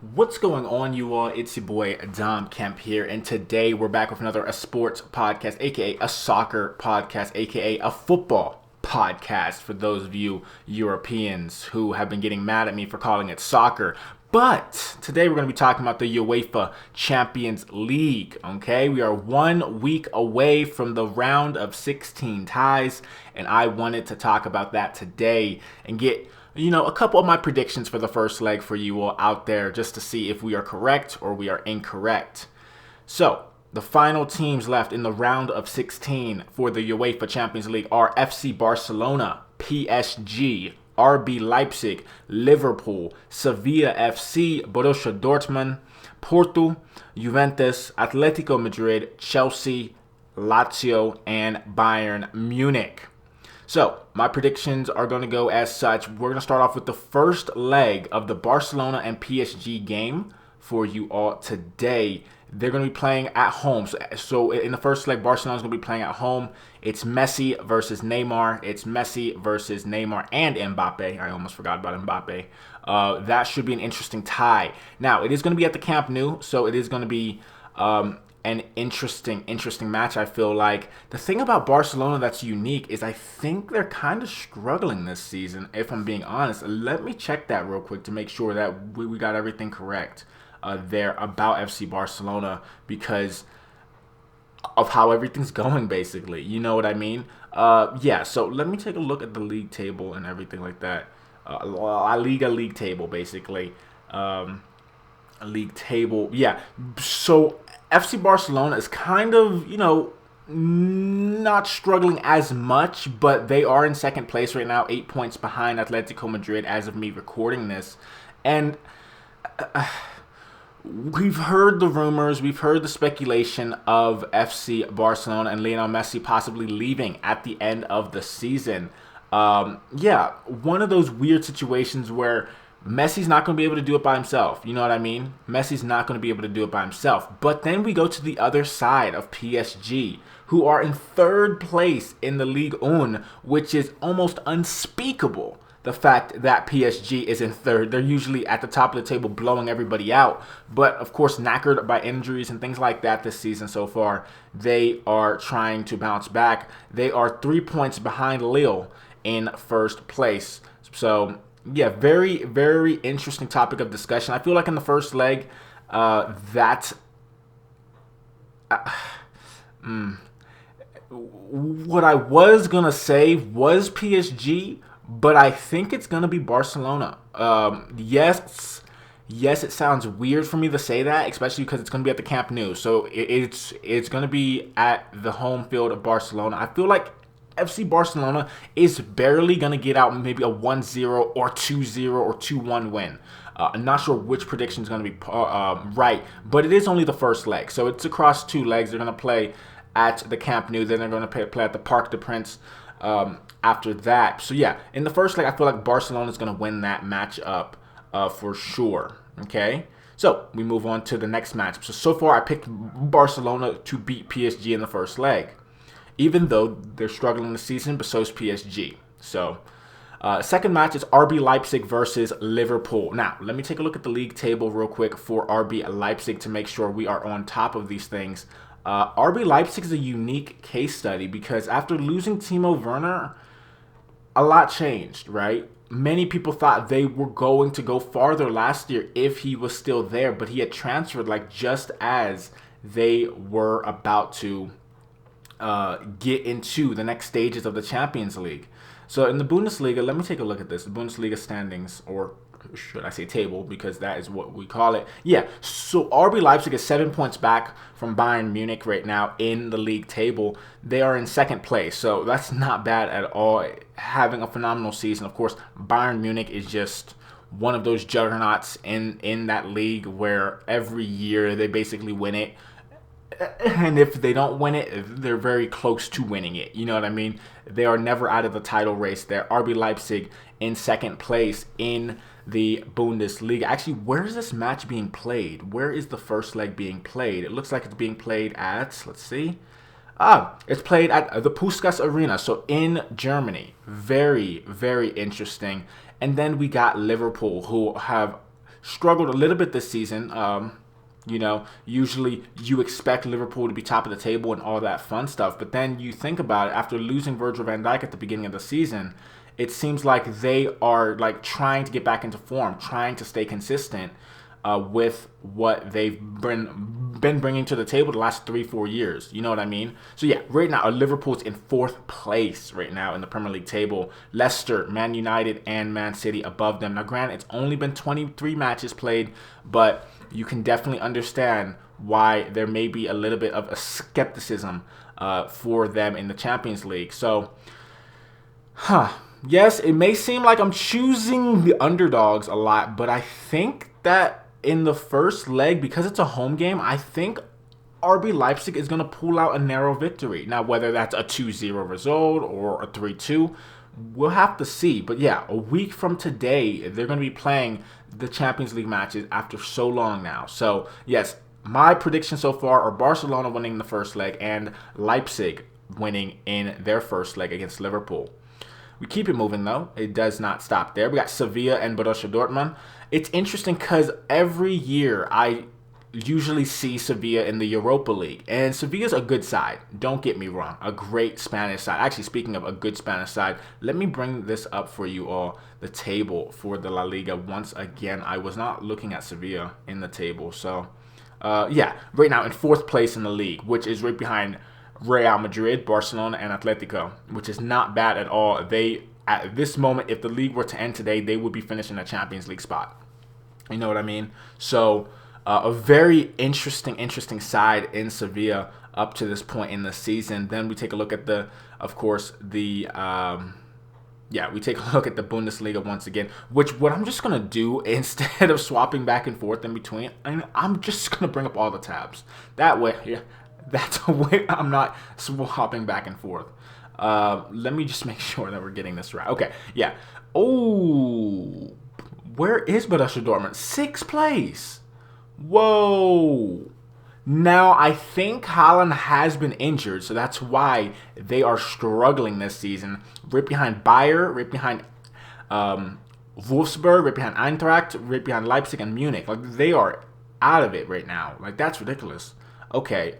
What's going on, you all? It's your boy Dom Kemp here, and today we're back with another sports podcast, aka a soccer podcast, aka a football podcast for those of you Europeans who have been getting mad at me for calling it soccer. But today we're going to be talking about the Uefa Champions League, okay? We are 1 week away from the round of 16 ties, and I wanted to talk about that today and get a couple of my predictions for the first leg for you all out there just to see if we are correct or we are incorrect. So, the final teams left in the round of 16 for the UEFA Champions League are FC Barcelona, PSG, RB Leipzig, Liverpool, Sevilla FC, Borussia Dortmund, Porto, Juventus, Atletico Madrid, Chelsea, Lazio, and Bayern Munich. So, my predictions are going to go as such. We're going to start off with the first leg of the Barcelona and PSG game for you all today. They're going to be playing at home. So in the first leg, Barcelona's going to be playing at home. It's Messi versus Neymar. It's Messi versus Neymar and Mbappe. I almost forgot about Mbappe. That should be an interesting tie. Now, it is going to be at the Camp Nou, so it is going to be an interesting match. I feel like the thing about Barcelona that's unique is I think they're kind of struggling this season, if I'm being honest. Let me check that real quick to make sure that we got everything correct there about FC Barcelona because of how everything's going, basically. You know what I mean? Yeah, so let me take a look at the league table and everything like that. League table, basically. League table. Yeah, so FC Barcelona is kind of, not struggling as much, but they are in second place right now, 8 points behind Atletico Madrid as of me recording this. And we've heard the rumors, we've heard the speculation of FC Barcelona and Lionel Messi possibly leaving at the end of the season. Yeah, one of those weird situations where Messi's not going to be able to do it by himself. You know what I mean? Messi's not going to be able to do it by himself. But then we go to the other side of PSG, who are in third place in the Ligue 1, which is almost unspeakable. The fact that PSG is in third. They're usually at the top of the table blowing everybody out. But, of course, knackered by injuries and things like that this season so far, they are trying to bounce back. They are 3 points behind Lille in first place. So, yeah, very, very interesting topic of discussion. I feel like in the first leg, what I was going to say was PSG, but I think it's going to be Barcelona. Yes, it sounds weird for me to say that, especially because it's going to be at the Camp Nou. So it's going to be at the home field of Barcelona. I feel like FC Barcelona is barely going to get out maybe a 1-0 or 2-0 or 2-1 win. I'm not sure which prediction is going to be right, but it is only the first leg. So it's across 2 legs. They're going to play at the Camp Nou. Then they're going to play at the Parc des Princes after that. So, yeah, in the first leg, I feel like Barcelona is going to win that matchup for sure. Okay? So, we move on to the next matchup. So far, I picked Barcelona to beat PSG in the first leg, even though they're struggling this season, but so is PSG. So, second match is RB Leipzig versus Liverpool. Now, let me take a look at the league table real quick for RB Leipzig to make sure we are on top of these things. RB Leipzig is a unique case study because after losing Timo Werner, a lot changed, right? Many people thought they were going to go farther last year if he was still there, but he had transferred like just as they were about to get into the next stages of the Champions League. So in the Bundesliga, let me take a look at this. The Bundesliga standings, or should I say table, because that is what we call it. Yeah, so RB Leipzig is 7 points back from Bayern Munich right now in the league table. They are in second place, so that's not bad at all. Having a phenomenal season. Of course, Bayern Munich is just one of those juggernauts in that league where every year they basically win it. And if they don't win it, they're very close to winning it. You know what I mean? They are never out of the title race there. RB Leipzig in second place in the Bundesliga. Actually, where is this match being played? Where is the first leg being played? It looks like it's being played at, let's see. It's played at the Puskas Arena, so in Germany. Very, very interesting. And then we got Liverpool, who have struggled a little bit this season. Usually you expect Liverpool to be top of the table and all that fun stuff. But then you think about it, after losing Virgil van Dijk at the beginning of the season, it seems like they are like trying to get back into form, trying to stay consistent with what they've been bringing to the table the last 3-4 years. You know what I mean? So yeah, right now Liverpool's in 4th place right now in the Premier League table. Leicester, Man United, and Man City above them. Now, granted, it's only been 23 matches played, but you can definitely understand why there may be a little bit of a skepticism for them in the Champions League. So, yes, it may seem like I'm choosing the underdogs a lot, but I think that in the first leg, because it's a home game, I think RB Leipzig is going to pull out a narrow victory. Now, whether that's a 2-0 result or a 3-2, we'll have to see. But yeah, a week from today, they're going to be playing the Champions League matches after so long now. So, yes, my predictions so far are Barcelona winning the first leg and Leipzig winning in their first leg against Liverpool. We keep it moving, though. It does not stop there. We got Sevilla and Borussia Dortmund. It's interesting because every year I usually see Sevilla in the Europa League. And Sevilla's a good side. Don't get me wrong. A great Spanish side. Actually, speaking of a good Spanish side, let me bring this up for you all. The table for the La Liga. Once again, I was not looking at Sevilla in the table. So, yeah, right now in 4th place in the league, which is right behind Real Madrid, Barcelona, and Atletico, which is not bad at all. They, at this moment, if the league were to end today, they would be finishing a Champions League spot. You know what I mean? So, a very interesting side in Sevilla up to this point in the season. Then we take a look at we take a look at the Bundesliga once again, which what I'm just going to do instead of swapping back and forth in between, I'm just going to bring up all the tabs. That way, yeah, that's a way I'm not swapping back and forth. Let me just make sure that we're getting this right. Okay, yeah. Oh, where is Borussia Dortmund? 6th place. Whoa. Now, I think Haaland has been injured, so that's why they are struggling this season. Right behind Bayer, right behind Wolfsburg, right behind Eintracht, right behind Leipzig and Munich. Like, they are out of it right now. Like, that's ridiculous. Okay,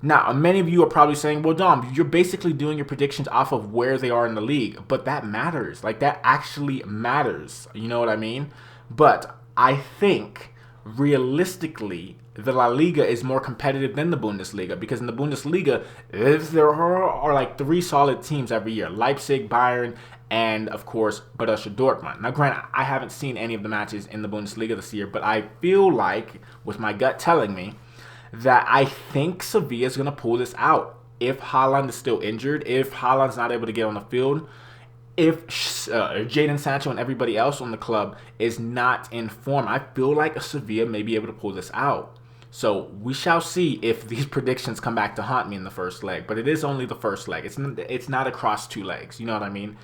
now, many of you are probably saying, well, Dom, you're basically doing your predictions off of where they are in the league. But that matters. Like, that actually matters. You know what I mean? But I think, realistically, the La Liga is more competitive than the Bundesliga. Because in the Bundesliga, there are like 3 solid teams every year. Leipzig, Bayern, and, of course, Borussia Dortmund. Now, granted, I haven't seen any of the matches in the Bundesliga this year. But I feel like, with my gut telling me, that I think Sevilla is going to pull this out. If Haaland is still injured, if Haaland's not able to get on the field, if Jadon Sancho and everybody else on the club is not in form, I feel like Sevilla may be able to pull this out. So we shall see if these predictions come back to haunt me in the first leg. But it is only the first leg. It's not across 2 legs. You know what I mean?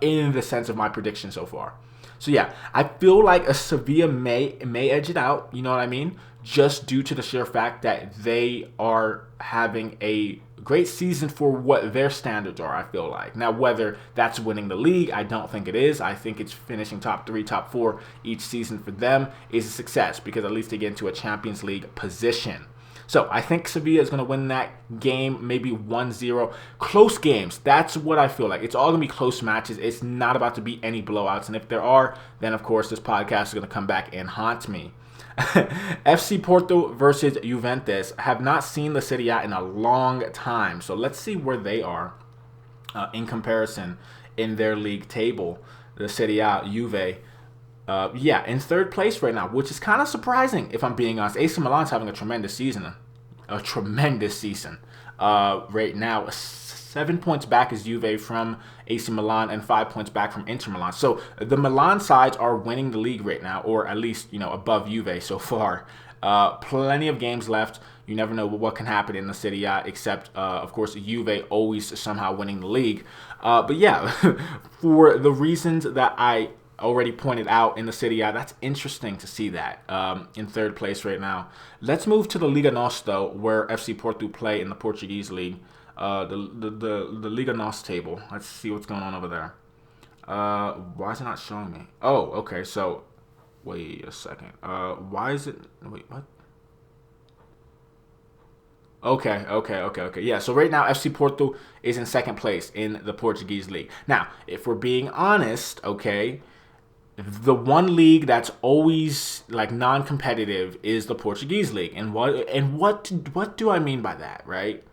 In the sense of my prediction so far. So yeah, I feel like a Sevilla may edge it out. You know what I mean? Just due to the sheer fact that they are having a great season for what their standards are, I feel like. Now, whether that's winning the league, I don't think it is. I think it's finishing top 3, top 4 each season for them is a success because at least they get into a Champions League position. So I think Sevilla is going to win that game, maybe 1-0. Close games, that's what I feel like. It's all going to be close matches. It's not about to be any blowouts. And if there are, then of course this podcast is going to come back and haunt me. FC Porto versus Juventus. Have not seen the Serie A in a long time. So let's see where they are in comparison in their league table. The Serie A, Juve. In 3rd place right now, which is kind of surprising if I'm being honest. AC Milan's having a tremendous season. Right now. 7 points back is Juve from AC Milan and 5 points back from Inter Milan. So the Milan sides are winning the league right now, or at least, above Juve so far. Plenty of games left. You never know what can happen in the Serie A, except, of course, Juve always somehow winning the league. But yeah, for the reasons that I already pointed out in the Serie A, that's interesting to see that in 3rd place right now. Let's move to the Liga NOS, though, where FC Porto play in the Portuguese league. The Liga NOS table. Let's see what's going on over there. Why is it not showing me? Oh, okay. So Wait a second. Why is it? Wait, what? Okay. Yeah, so right now FC Porto is in second place in the Portuguese league. Now, if we're being honest, okay, the one league that's always like non-competitive is the Portuguese league. And what do I mean by that, right?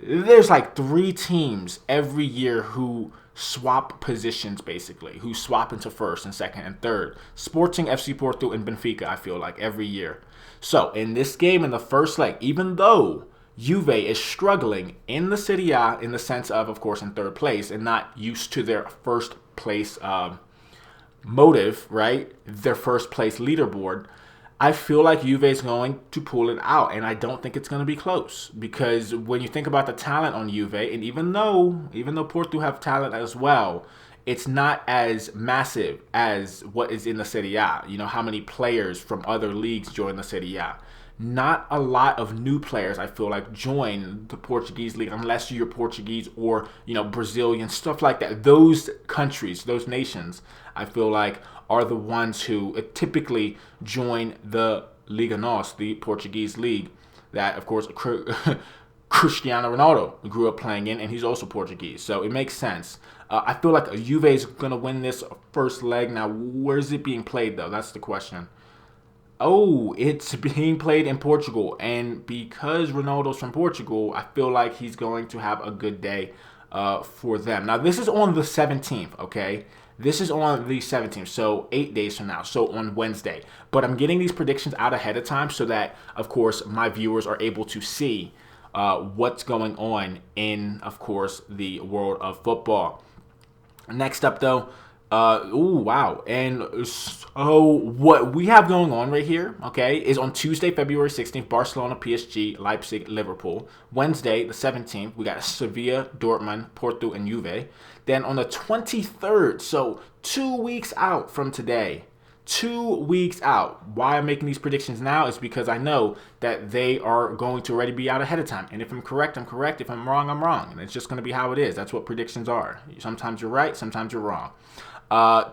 There's like three teams every year who swap positions basically, who swap into first and second and third. Sporting, FC Porto, and Benfica, I feel like, every year. So in this game, in the first leg, even though Juve is struggling in the Serie A in the sense of course, in third place and not used to their first place motive, right? Their first place leaderboard. I feel like Juve is going to pull it out, and I don't think it's going to be close because when you think about the talent on Juve, and even though Porto have talent as well, it's not as massive as what is in the Serie A. You know how many players from other leagues join the Serie A. Not a lot of new players, I feel like, join the Portuguese league unless you're Portuguese or Brazilian, stuff like that. Those countries, those nations, I feel like are the ones who typically join the Liga NOS, the Portuguese league, that of course Cristiano Ronaldo grew up playing in, and he's also Portuguese, so it makes sense. I feel like Juve is gonna win this first leg. Now, where's it being played though? That's the question. Oh, it's being played in Portugal. And because Ronaldo's from Portugal, I feel like he's going to have a good day for them. Now, this is on the 17th, okay? This is on the 17th, so 8 days from now, so on Wednesday. But I'm getting these predictions out ahead of time so that, of course, my viewers are able to see what's going on in, of course, the world of football. Next up, though, wow. And so what we have going on right here, okay, is on Tuesday, February 16th, Barcelona, PSG, Leipzig, Liverpool. Wednesday, the 17th, we got Sevilla, Dortmund, Porto, and Juve. Then on the 23rd, so 2 weeks out from today, 2 weeks out. Why I'm making these predictions now is because I know that they are going to already be out ahead of time. And if I'm correct, I'm correct. If I'm wrong, I'm wrong. And it's just going to be how it is. That's what predictions are. Sometimes you're right, sometimes you're wrong.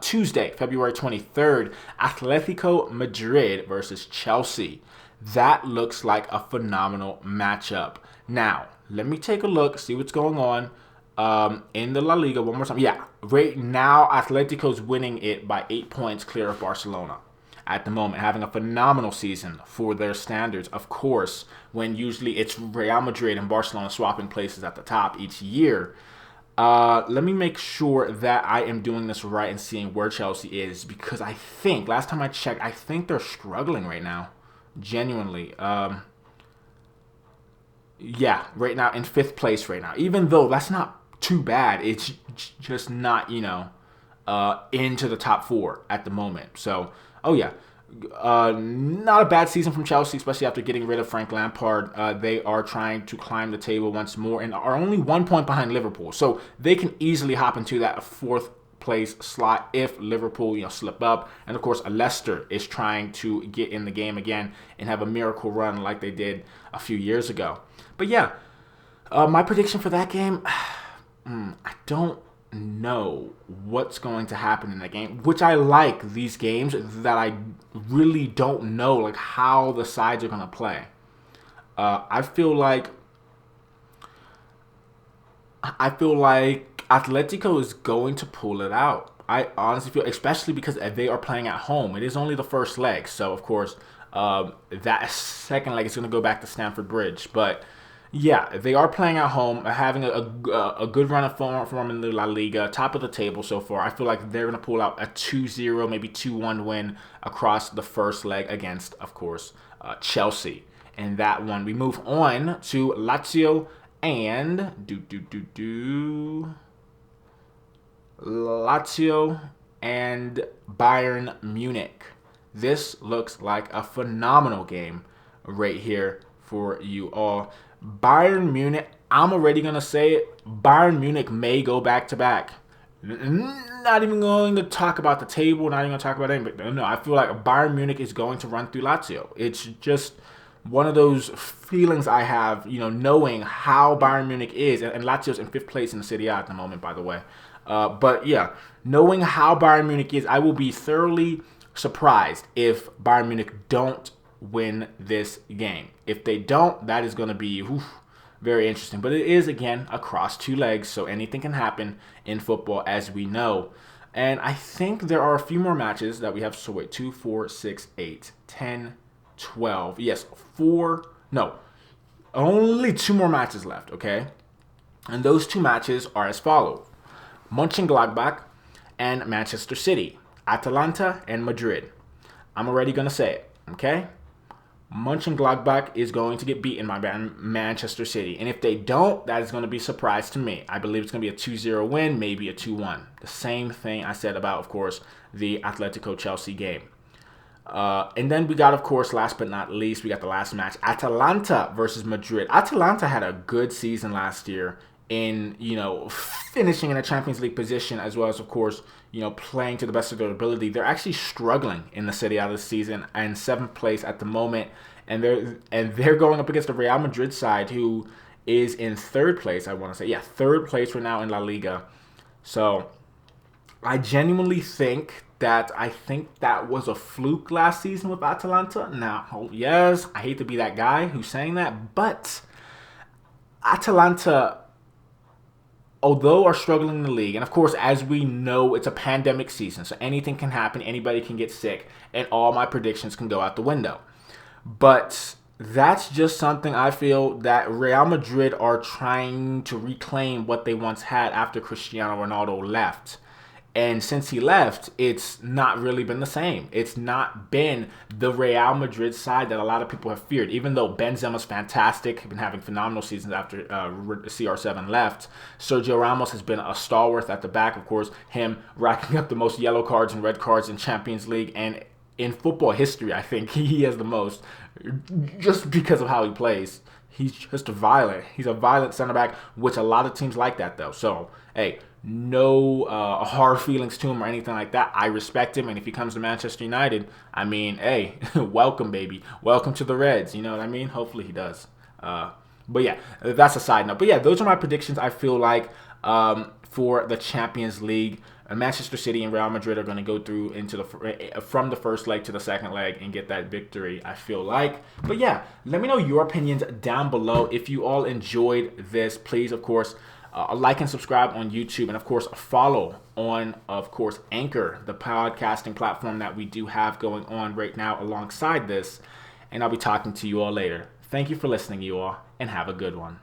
Tuesday, February 23rd, Atletico Madrid versus Chelsea. That looks like a phenomenal matchup. Now, let me take a look, see what's going on in the La Liga one more time. Yeah, right now, Atletico's winning it by 8 points clear of Barcelona at the moment, having a phenomenal season for their standards. Of course, when usually it's Real Madrid and Barcelona swapping places at the top each year. Let me make sure that I am doing this right and seeing where Chelsea is, because I think, last time I checked, I think they're struggling right now. Genuinely. Yeah, right now in 5th place right now. Even though that's not too bad, it's just not, into the top 4 at the moment. So, oh yeah. Not a bad season from Chelsea, especially after getting rid of Frank Lampard. They are trying to climb the table once more and are only 1 point behind Liverpool. So they can easily hop into that 4th place slot if Liverpool, slip up. And of course, Leicester is trying to get in the game again and have a miracle run like they did a few years ago. But yeah, my prediction for that game, I don't know what's going to happen in that game, which I like these games that I really don't know like how the sides are going to play. I feel like Atletico is going to pull it out. I honestly feel, especially because they are playing at home. It is only the first leg, so of course that second leg is going to go back to Stamford Bridge, but yeah, they are playing at home, having a good run of form in the La Liga, top of the table so far. I feel like they're going to pull out a 2-0, maybe 2-1 win across the first leg against, of course, Chelsea. And that one, we move on to Lazio and Lazio and Bayern Munich. This looks like a phenomenal game right here for you all. Bayern Munich, I'm already going to say it, Bayern Munich may go back-to-back. Not even going to talk about the table, not even going to talk about anything. No, I feel like Bayern Munich is going to run through Lazio. It's just one of those feelings I have, knowing how Bayern Munich is, and Lazio's in 5th place in the Serie A at the moment, by the way. But yeah, knowing how Bayern Munich is, I will be thoroughly surprised if Bayern Munich don't win this game. If they don't, that is going to be very interesting. But it is, again, across two legs, so anything can happen in football, as we know. And I think there are a few more matches that we have. So wait, 2, 4, 6, 8, 10, 12. Yes, only 2 more matches left, okay? And those 2 matches are as follows: Mönchengladbach and Manchester City, Atalanta and Madrid. I'm already going to say it, okay? Mönchengladbach is going to get beaten by Manchester City. And if they don't, that is going to be a surprise to me. I believe it's going to be a 2-0 win, maybe a 2-1. The same thing I said about, of course, the Atletico-Chelsea game. And then we got, of course, last but not least, we got the last match, Atalanta versus Madrid. Atalanta had a good season last year in, finishing in a Champions League position, as well as, of course, playing to the best of their ability. They're actually struggling in the Serie A this season and 7th place at the moment. And they're going up against the Real Madrid side, who is in 3rd place, I want to say. Yeah, 3rd place right now in La Liga. So I genuinely think that was a fluke last season with Atalanta. Now, yes, I hate to be that guy who's saying that, but Atalanta, although are struggling in the league, and of course, as we know, it's a pandemic season, so anything can happen, anybody can get sick, and all my predictions can go out the window. But that's just something I feel that Real Madrid are trying to reclaim what they once had after Cristiano Ronaldo left. And since he left, it's not really been the same. It's not been the Real Madrid side that a lot of people have feared. Even though Benzema's fantastic, been having phenomenal seasons after CR7 left. Sergio Ramos has been a stalwart at the back. Of course, him racking up the most yellow cards and red cards in Champions League and in football history. I think he has the most, just because of how he plays. He's just He's a violent center back, which a lot of teams like that, though. So, hey, no hard feelings to him or anything like that. I respect him, and if he comes to Manchester United, I mean, hey, welcome, baby. Welcome to the Reds. You know what I mean? Hopefully he does. But yeah, that's a side note. But yeah, those are my predictions. I feel like for the Champions League, Manchester City and Real Madrid are going to go through from the first leg to the second leg and get that victory, I feel like. But yeah, let me know your opinions down below. If you all enjoyed this, please, of course, like and subscribe on YouTube, and of course follow on, of course, Anchor, the podcasting platform that we do have going on right now alongside this. And I'll be talking to you all later. Thank you for listening, you all, and have a good one.